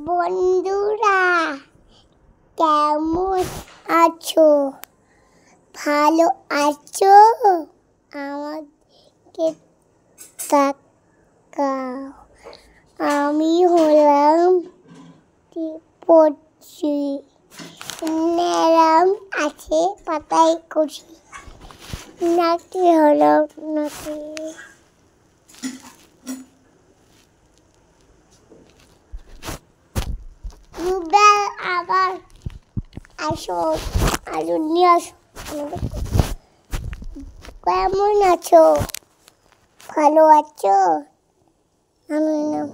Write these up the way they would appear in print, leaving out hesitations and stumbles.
বন্ধুরা কেমন আছো? ভালো আছো? আমাকে তাকাও। আমি হলাম পড়ছি। নেরাম আছে পাতায় কুচি। নাকি হলো নাকি আবার আসো আলু নিয়ে আসো। কেমন আছো? ভালো আছো? আমার নাম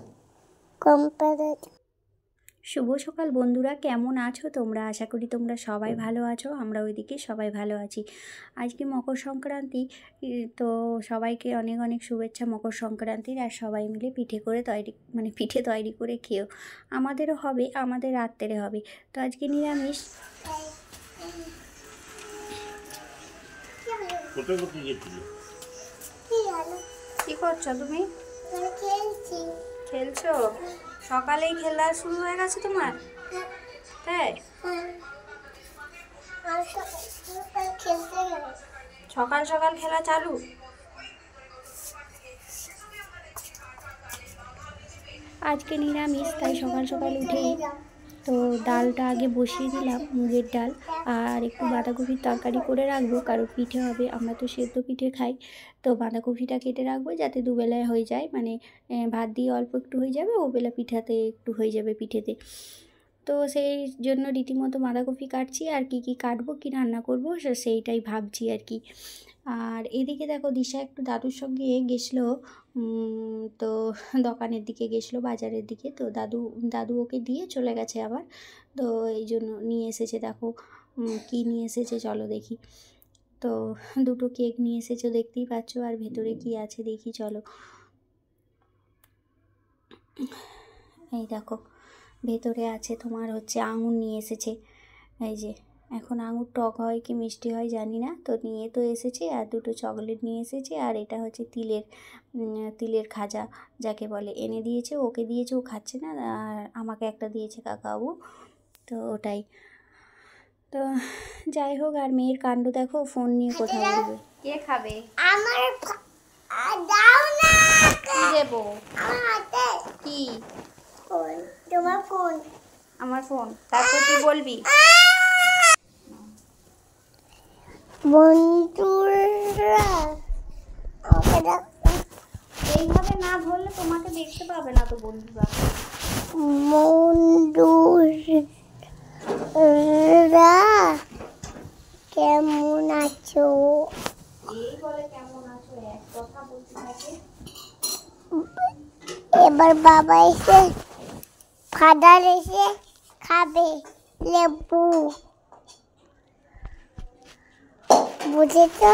কম্পাদা। শুভ সকাল বন্ধুরা, কেমন আছো তোমরা? আশা করি তোমরা সবাই ভালো আছো। আমরা ওইদিকে সবাই ভালো আছি। আজকে মকর সংক্রান্তি, তো সবাইকে অনেক অনেক শুভেচ্ছা মকর সংক্রান্তির। আর সবাই মিলে পিঠে তৈরি করে খেও। আমাদেরও হবে, আমাদের রাত্রে হবে। তো আজকে নিরামিষ। কি করছো তুমি? খেলছো? সকালেই খেলা শুরু হয়ে গেছে তোমার? তাই সকাল সকাল খেলা চালু। আজকে নিরামিষ, তাই সকাল সকাল উঠেই তো ডালটা আগে বসিয়ে দিলাম, মুগের ডাল। আর একটু বাঁধাকপির তরকারি করে রাখবো, কারণ পিঠে হবে। আমরা তো সেদ্ধ পিঠে খাই, তো বাঁধাকপিটা কেটে রাখবো যাতে দুবেলায় হয়ে যায়। মানে ভাত দিয়ে অল্প একটু হয়ে যাবে, ওবেলা পিঠাতে একটু হয়ে যাবে পিঠেতে। তো সেই জন্য রীতিমতো বাঁধাকপি কাটছি। আর কি কি কাটবো, কি রান্না করবো সেইটাই ভাবছি আর কি। আর এদিকে দেখো, দিশা একটু দাদুর সঙ্গে গেছিলো, তো দোকানের দিকে গেছিলো, বাজারের দিকে। তো দাদু ওকে দিয়ে চলে গেছে আবার। তো এই জন্য নিয়ে এসেছে, দেখো কি নিয়ে এসেছে চলো দেখি। তো দুটো কেক নিয়ে এসেছে, দেখতেই পাচ্ছ। আর ভেতরে কি আছে দেখি চলো। এই দেখো, ভেতরে আছে তোমার হচ্ছে আঙুর নিয়ে এসেছে। এই যে, এখন আঙুর টক হয় কি মিষ্টি হয় জানি না, তো নিয়ে তো এসেছে। আর দুটো চকলেট নিয়ে এসেছে। আর এটা হচ্ছে তিলের খাজা যাকে বলে, এনে দিয়েছে, ওকে দিয়েছে, ও খাচ্ছে না। আর আমাকে একটা দিয়েছে কাকাবু, তো ওটাই। তো যাই হোক, আর মেয়ের কাণ্ড দেখো, ফোন নিয়ে কোথাও বলবে। কে খাবে? আমার দাও না। কি দেবো? আমার হাতে কি? ফোন। তোমার ফোন। আমার ফোন। তারপর তুই বলবি। বন্ধুরা আমাকে দাও। এইভাবে না বললে তোমাকে দেখতে পাবে না তো বন্ধুরা। বন্ধুরা কেমন আছো? এই বলে কেমন আছো, এক কথা বলতে থাকে। এবার বাবা এসে ফাদার এসে খাবে লেবু, বুঝেছো?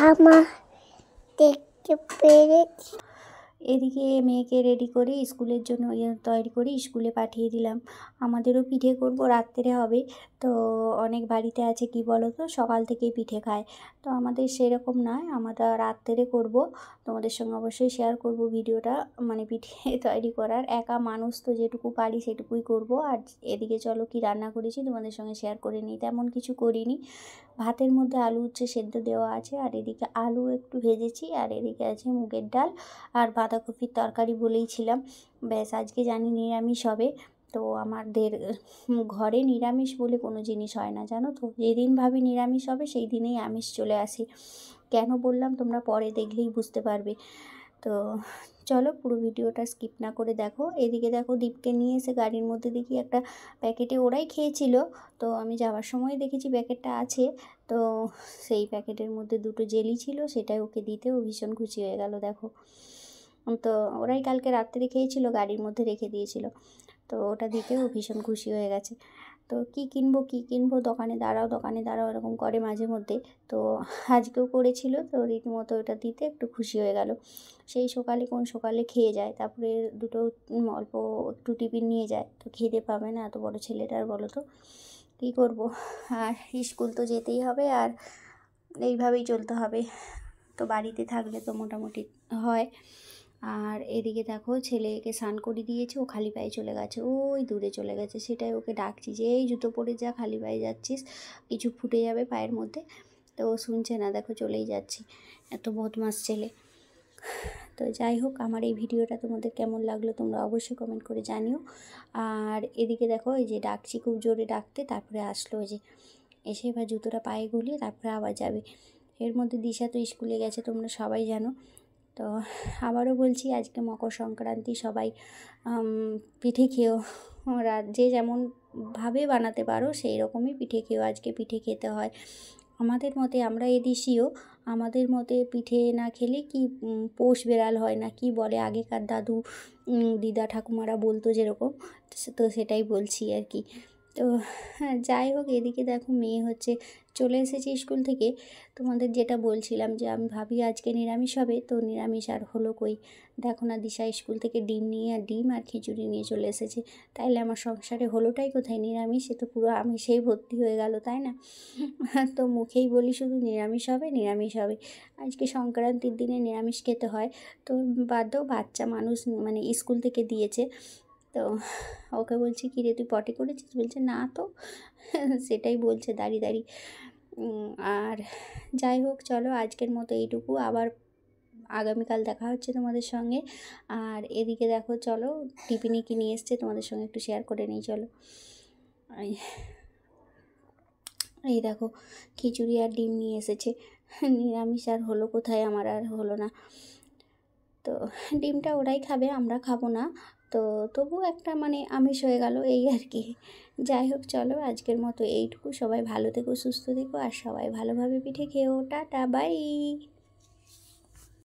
আমার দেখতে পেরেছি। এদিকে মেয়েকে রেডি করে স্কুলের জন্য তৈরি করে স্কুলে পাঠিয়ে দিলাম। আমাদেরও পিঠে করব, রাত্রে হবে। তো অনেক বাড়িতে আছে কি বলো তো, সকাল থেকেই পিঠে খায়। তো আমাদের সেরকম নয়, আমরা রাত্রে করব। তোমাদের সঙ্গে অবশ্যই শেয়ার করব ভিডিওটা, মানে পিঠে তৈরি করার। একা মানুষ তো, যেটুকু পারি সেটুকুই করব। আর এদিকে চলো কি রান্না করেছি তোমাদের সঙ্গে শেয়ার করে নিই। তেমন কিছু করিনি, ভাতের মধ্যে আলু উচ্ছে সেদ্ধ দেওয়া আছে। আর এদিকে আলু একটু ভেজেছি। আর এদিকে আছে মুগের ডাল আর বাঁধাকপির তরকারি বলেইছিলাম। ব্যাস, আজকে জানি নিরামিষ হবে। তো আমাদের ঘরে নিরামিষ বলে কোনো জিনিস হয় না, জানো তো। যেদিন ভাবি নিরামিষ হবে সেই দিনেই আমিষ চলে আসে। কেন বললাম তোমরা পরে দেখলেই বুঝতে পারবে। তো চলো পুরো ভিডিওটা স্কিপ না করে দেখো। এদিকে দেখো, দীপকে নিয়ে এসে গাড়ির মধ্যে দেখি একটা প্যাকেটে, ওরাই খেয়েছিল। তো আমি যাওয়ার সময় দেখেছি প্যাকেটটা আছে। তো সেই প্যাকেটের মধ্যে দুটো জেলি ছিল, সেটাই ওকে দিতে ও ভীষণ খুশি হয়ে গেল দেখো। তো ওরাই কালকে রাত্রে খেয়েছিল, গাড়ির মধ্যে রেখে দিয়েছিল। তো ওটা দিতে ও ভীষণ খুশি হয়ে গেছে। তো কি কিনবো, দোকানে দাঁড়াও এরকম করে মাঝে মধ্যে। তো আজকেও করেছিল, তো রীতিমতো ওটা দিতে একটু খুশি হয়ে গেল। সেই সকালে খেয়ে যায়, তারপরে দুটো অল্প একটু টিফিন নিয়ে যায়। তো খিদে পাবে না এত বড় ছেলেটার, বলো তো কী করব। আর স্কুল তো যেতেই হবে। আর এইভাবেই চলতে হবে। তো বাড়িতে থাকলে তো মোটামুটি হয়। আর এদিকে দেখো ছেলেকে স্নান করিয়ে দিয়েছে, ও খালি পায়ে চলে গেছে, ওই দূরে চলে গেছে। সেটাই ওকে ডাকছি যে এই জুতো পরে যা, খালি পায়ে যাচ্ছিস, কিছু ফুটে যাবে পায়ের মধ্যে। তো ও শুনছে না, দেখো চলেই যাচ্ছি, এত বদমাস ছেলে। তো যাই হোক, আমার এই ভিডিওটা তোমাদের কেমন লাগলো তোমরা অবশ্যই কমেন্ট করে জানিও। আর এদিকে দেখো এই যে ডাকছি খুব জোরে ডাকতে, তারপরে আসলো যে এসে এবার জুতোটা পায়ে গুলিয়ে তারপরে আবার যাবে। এর মধ্যে দিশা তো স্কুলে গেছে, তোমরা সবাই জানো। তো আবারও বলছি, আজকে মকর সংক্রান্তি, সবাই পিঠে খেয়েও, যে যেমনভাবে বানাতে পারো সেই রকমই পিঠে খেয়েও। আজকে পিঠে খেতে হয় আমাদের মতে, আমরা এদেশীয়, আমাদের মতে পিঠে না খেলে কি পৌষ বেড়াল হয় না কি বলে আগেকার দাদু দিদা ঠাকুমারা বলতো যেরকম, তো সেটাই বলছি আর কি। তো হ্যাঁ, যাই হোক, এদিকে দেখো মেয়ে হচ্ছে চলে এসেছে স্কুল থেকে। তোমাদের যেটা বলছিলাম যে আমি ভাবি আজকে নিরামিষ হবে, তো নিরামিষ আর হলো কই। দেখো না, দিশা স্কুল থেকে ডিম আর খিচুড়ি নিয়ে চলে এসেছে। তাইলে আমার সংসারে হলোটাই কোথায়, নিরামিষ? সে তো পুরো আমিষেই ভর্তি হয়ে গেল, তাই না? তো মুখেই বলি শুধু নিরামিষ হবে নিরামিষ হবে। আজকে সংক্রান্তির দিনে নিরামিষ খেতে হয়, তো বাধ্য, বাচ্চা মানুষ মানে স্কুল থেকে দিয়েছে। তো ওকে বলছি, কী রে তুই পটি করেছিস? বলছে না তো। সেটাই বলছে দাঁড়িয়ে। আর যাই হোক, চলো আজকের মতো এইটুকু, আবার আগামীকাল দেখা হচ্ছে তোমাদের সঙ্গে। আর এদিকে দেখো, চলো টিফিনে কি নিয়ে এসছে তোমাদের সঙ্গে একটু শেয়ার করে নিই, চলো। এই দেখো খিচুড়ি আর ডিম নিয়ে এসেছে। নিরামিষ আর হলো কোথায়, আমার আর হলো না। তো ডিমটা ওরাই খাবে, আমরা খাবো না, তো তবু একটা মানে আমিষ হয়ে গেল, এই আর কি। যাই হোক, চলো আজকের মতো এইটুকু। সবাই ভালো থেকো, সুস্থ থেকো, আর সবাই ভালোভাবে পিঠে খেয়েও। Tata, by.